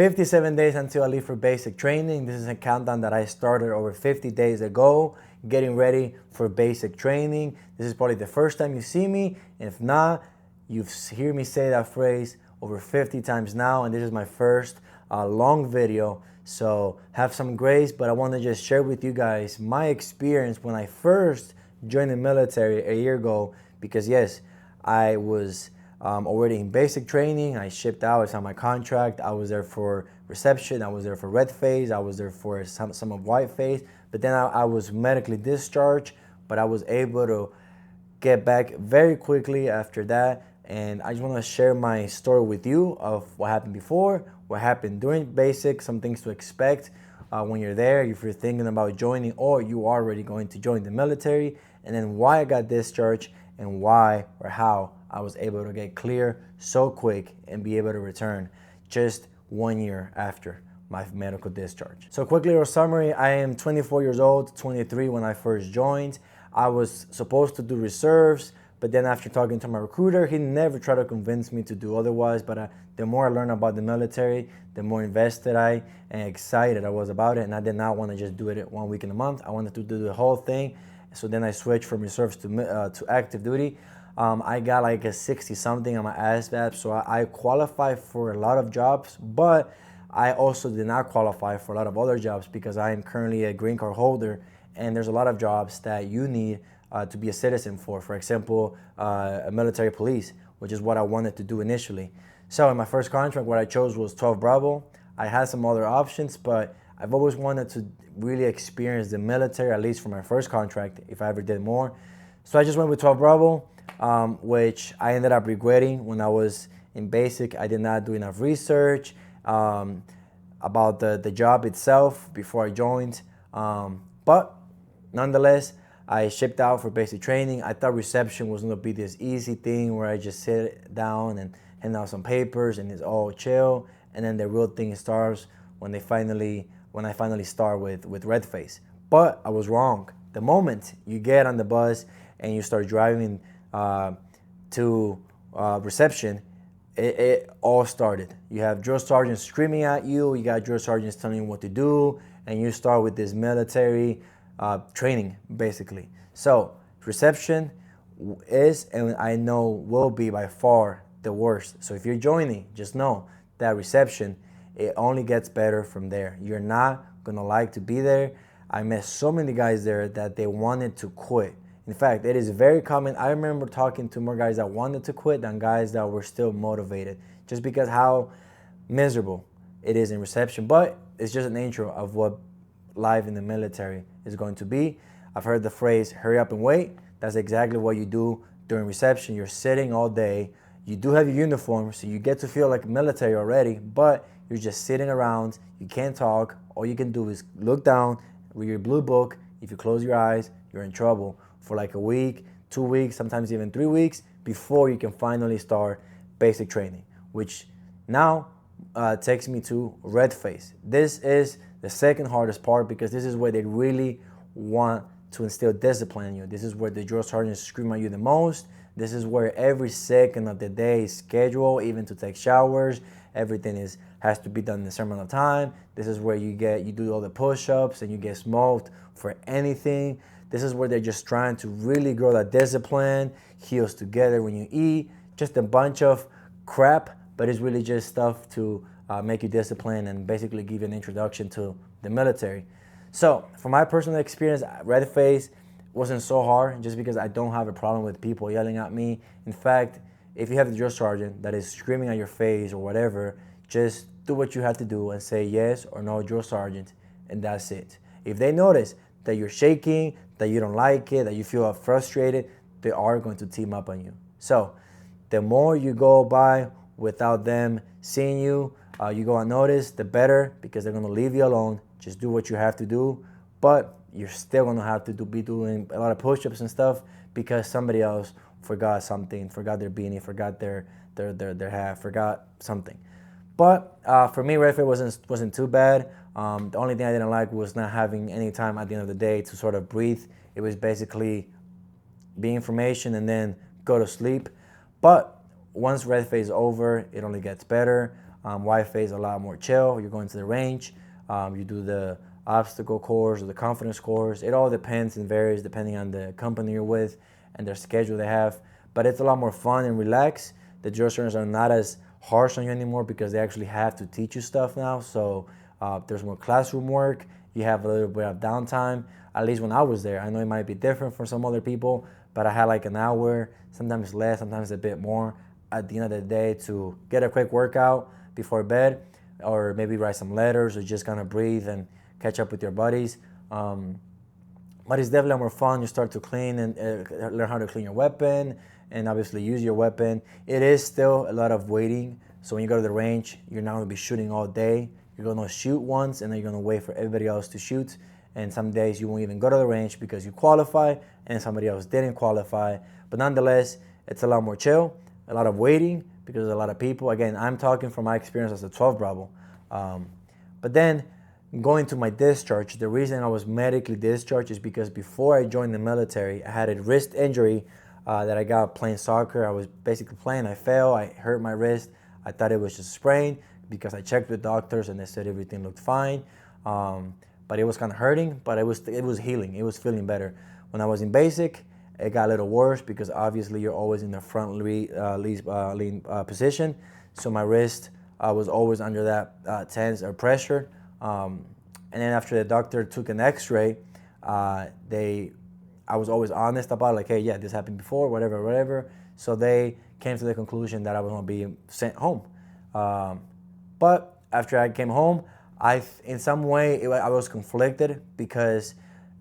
57 days until I leave for basic training. This is a countdown that I started over 50 days ago, getting ready for basic training. This is probably the first time you see me. And if not, you've heard me say that phrase over 50 times now, and this is my first long video. So have some grace, but I want to just share with you guys my experience when I first joined the military a year ago, because yes, I was already in basic training. I shipped out, it's on my contract. I was there for reception, I was there for red phase, I was there for some of white phase, but then I was medically discharged, but I was able to get back very quickly after that. And I just want to share my story with you of what happened before, what happened during basic, some things to expect when you're there, if you're thinking about joining or you are already going to join the military, and then why I got discharged and why or how I was able to get clear so quick and be able to return just 1 year after my medical discharge. So quickly, a summary: I am 24 years old, 23 when I first joined. I was supposed to do reserves, but then after talking to my recruiter, he never tried to convince me to do otherwise. But the more I learned about the military, the more invested and excited I was about it. And I did not want to just do it 1 week in a month. I wanted to do the whole thing. So then I switched from reserves to active duty. I got like a 60 something on my ASVAB, so I qualified for a lot of jobs, but I also did not qualify for a lot of other jobs because I am currently a green card holder, and there's a lot of jobs that you need to be a citizen for. For example, a military police, which is what I wanted to do initially. So in my first contract, what I chose was 12 Bravo. I had some other options, but I've always wanted to really experience the military, at least for my first contract, if I ever did more. So I just went with 12 Bravo. Which I ended up regretting when I was in basic. I did not do enough research about the job itself before I joined. But nonetheless, I shipped out for basic training. I thought reception was going to be this easy thing where I just sit down and hand out some papers and it's all chill. And then the real thing starts when I finally start with red face. But I was wrong. The moment you get on the bus and you start driving to reception, it all started. You have drill sergeants screaming at you, you got drill sergeants telling you what to do, and you start with this military training, basically. So reception is, and I know will be by far the worst. So if you're joining, just know that reception, it only gets better from there. You're not gonna like to be there. I met so many guys there that they wanted to quit. In fact, it is very common. I remember talking to more guys that wanted to quit than guys that were still motivated, just because how miserable it is in reception. But it's just an intro of what life in the military is going to be. I've heard the phrase, hurry up and wait. That's exactly what you do during reception. You're sitting all day. You do have your uniform, so you get to feel like military already, but you're just sitting around. You can't talk. All you can do is look down, read your blue book. If you close your eyes, you're in trouble for like a week, 2 weeks, sometimes even 3 weeks before you can finally start basic training, which now takes me to red phase. This is the second hardest part because this is where they really want to instill discipline in you. This is where the drill sergeants scream at you the most. This is where every second of the day is scheduled, even to take showers. Everything has to be done in a certain amount of time. This is where you do all the push-ups and you get smoked for anything. This is where they're just trying to really grow that discipline, heels together when you eat, just a bunch of crap, but it's really just stuff to make you disciplined and basically give you an introduction to the military. So from my personal experience, red phase wasn't so hard just because I don't have a problem with people yelling at me. In fact, if you have the drill sergeant that is screaming at your face or whatever, just do what you have to do and say yes or no, drill sergeant, and that's it. If they notice that you're shaking, that you don't like it, that you feel frustrated, they are going to team up on you. So the more you go by without them seeing you, you go unnoticed, the better, because they're going to leave you alone. Just do what you have to do, but you're still going to have to be doing a lot of push-ups and stuff because somebody else forgot something, forgot their beanie, forgot their hat, forgot something. But for me, red phase wasn't too bad. The only thing I didn't like was not having any time at the end of the day to sort of breathe. It was basically be information and then go to sleep. But once red phase is over, it only gets better. YFA is a lot more chill. You're going to the range. You do the obstacle course or the confidence course. It all depends and varies depending on the company you're with and their schedule they have. But it's a lot more fun and relaxed. The drill sergeants are not as harsh on you anymore because they actually have to teach you stuff now. So there's more classroom work. You have a little bit of downtime. At least when I was there. I know it might be different for some other people, but I had like an hour, sometimes less, sometimes a bit more at the end of the day to get a quick workout before bed, or maybe write some letters or just kind of breathe and catch up with your buddies. But it's definitely more fun. You start to clean and learn how to clean your weapon and obviously use your weapon. It is still a lot of waiting. So when you go to the range, you're not going to be shooting all day. You're going to shoot once and then you're going to wait for everybody else to shoot. And some days you won't even go to the range because you qualify and somebody else didn't qualify. But nonetheless, it's a lot more chill, a lot of waiting because there's a lot of people. Again, I'm talking from my experience as a 12 Bravo. But then going to my discharge, the reason I was medically discharged is because before I joined the military, I had a wrist injury that I got playing soccer. I was basically playing, I fell, I hurt my wrist. I thought it was just a sprain because I checked with doctors and they said everything looked fine. But it was kind of hurting, but it was healing. It was feeling better. When I was in basic, it got a little worse because obviously you're always in the front lean position. So my wrist was always under that tense or pressure. And then after the doctor took an X-ray, I was always honest about like, hey, yeah, this happened before, whatever. So they came to the conclusion that I was going to be sent home. But after I came home, in some way, I was conflicted because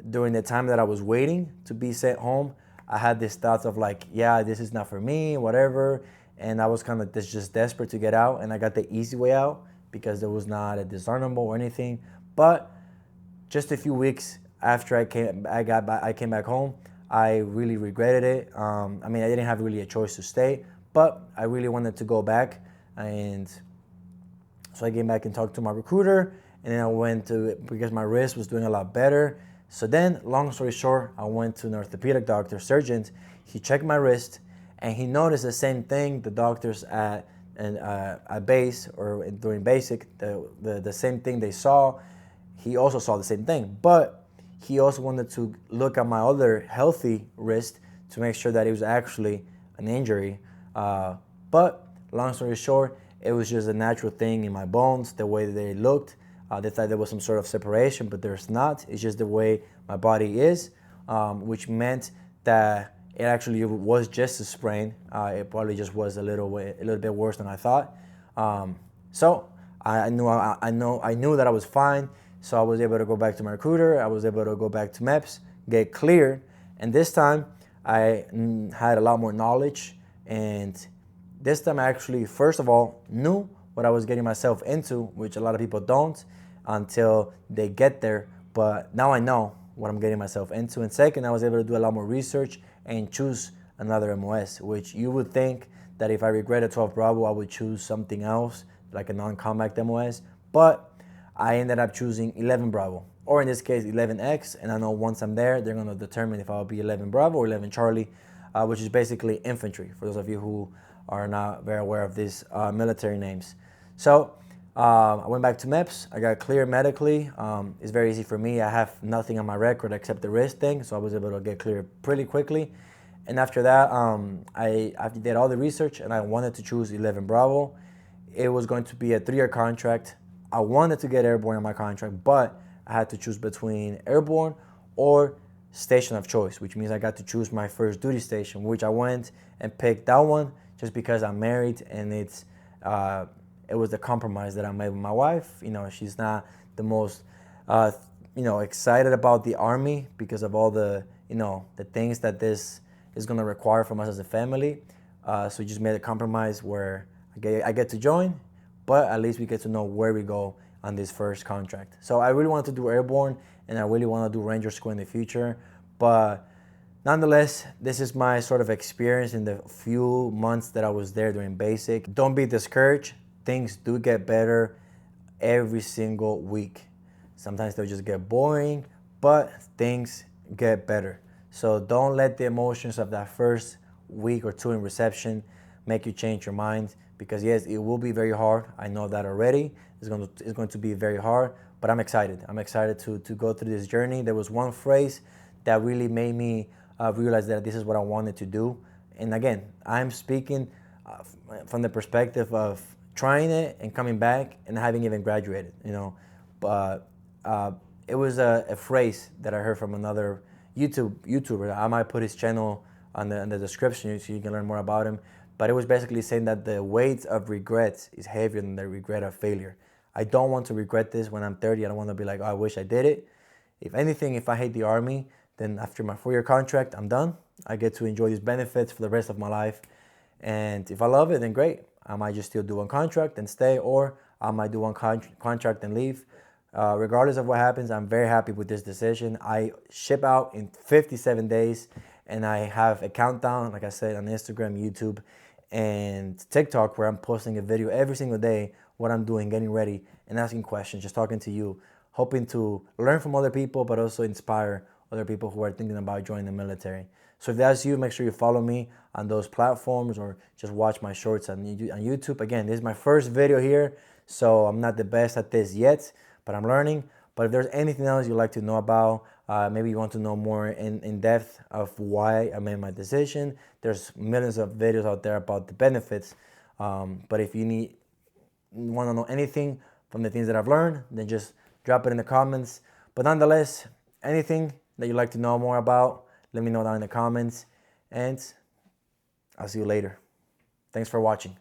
during the time that I was waiting to be sent home, I had this thoughts of like, yeah, this is not for me, whatever. And I was kind of just desperate to get out, and I got the easy way out because there was not a discernible or anything. But just a few weeks after I came back home, I really regretted it. I mean, I didn't have really a choice to stay, but I really wanted to go back. And so I came back and talked to my recruiter, and then I went to, because my wrist was doing a lot better. So then, long story short, I went to an orthopedic doctor, surgeon. He checked my wrist, and he noticed the same thing the doctors at base or during basic, the same thing they saw. He also saw the same thing, but he also wanted to look at my other healthy wrist to make sure that it was actually an injury. But long story short, it was just a natural thing in my bones, the way they looked. They thought there was some sort of separation, but there's not. It's just the way my body is, which meant that it actually was just a sprain. It probably just was a little bit worse than I thought. So I knew that I was fine. So I was able to go back to my recruiter. I was able to go back to MEPS, get cleared, and this time I had a lot more knowledge. And this time I actually, first of all, knew what I was getting myself into, which a lot of people don't until they get there. But now I know what I'm getting myself into. And second, I was able to do a lot more research and choose another MOS, which you would think that if I regretted 12 Bravo, I would choose something else, like a non-combat MOS. But I ended up choosing 11 Bravo, or in this case, 11X. And I know once I'm there, they're going to determine if I'll be 11 Bravo or 11 Charlie, which is basically infantry, for those of you who are not very aware of these military names. So I went back to MEPS. I got cleared medically. It's very easy for me. I have nothing on my record except the wrist thing, so I was able to get cleared pretty quickly. And after that, I did all the research, and I wanted to choose 11 Bravo. It was going to be a 3-year contract. I wanted to get airborne on my contract, but I had to choose between airborne or station of choice, which means I got to choose my first duty station, which I went and picked that one just because I'm married, and it was the compromise that I made with my wife. You know, she's not the most, excited about the Army because of all the things that this is going to require from us as a family. So we just made a compromise where I get to join, but at least we get to know where we go on this first contract. So I really wanted to do airborne, and I really want to do Ranger School in the future. But nonetheless, this is my sort of experience in the few months that I was there doing basic. Don't be discouraged. Things do get better every single week. Sometimes they'll just get boring, but things get better. So don't let the emotions of that first week or two in reception make you change your mind, because yes, it will be very hard. I know that already. It's going to be very hard, but I'm excited. I'm excited to go through this journey. There was one phrase that really made me realize that this is what I wanted to do. And again, I'm speaking from the perspective of trying it and coming back and having even graduated, But it was a phrase that I heard from another YouTuber. I might put his channel in the description so you can learn more about him. But it was basically saying that the weight of regrets is heavier than the regret of failure. I don't want to regret this when I'm 30. I don't want to be like, oh, I wish I did it. If anything, if I hate the Army, then after my 4-year contract, I'm done. I get to enjoy these benefits for the rest of my life. And if I love it, then great. I might just still do one contract and stay, or I might do one contract and leave. Regardless of what happens, I'm very happy with this decision. I ship out in 57 days, and I have a countdown, like I said, on Instagram, YouTube, and TikTok, where I'm posting a video every single day, what I'm doing, getting ready, and asking questions, just talking to you, hoping to learn from other people, but also inspire other people who are thinking about joining the military. So if that's you, make sure you follow me on those platforms or just watch my shorts on YouTube. Again, this is my first video here, so I'm not the best at this yet, but I'm learning. But if there's anything else you'd like to know about, maybe you want to know more in depth of why I made my decision, there's millions of videos out there about the benefits. But if you want to know anything from the things that I've learned, then just drop it in the comments. But nonetheless, anything that you'd like to know more about, let me know down in the comments, and I'll see you later. Thanks for watching.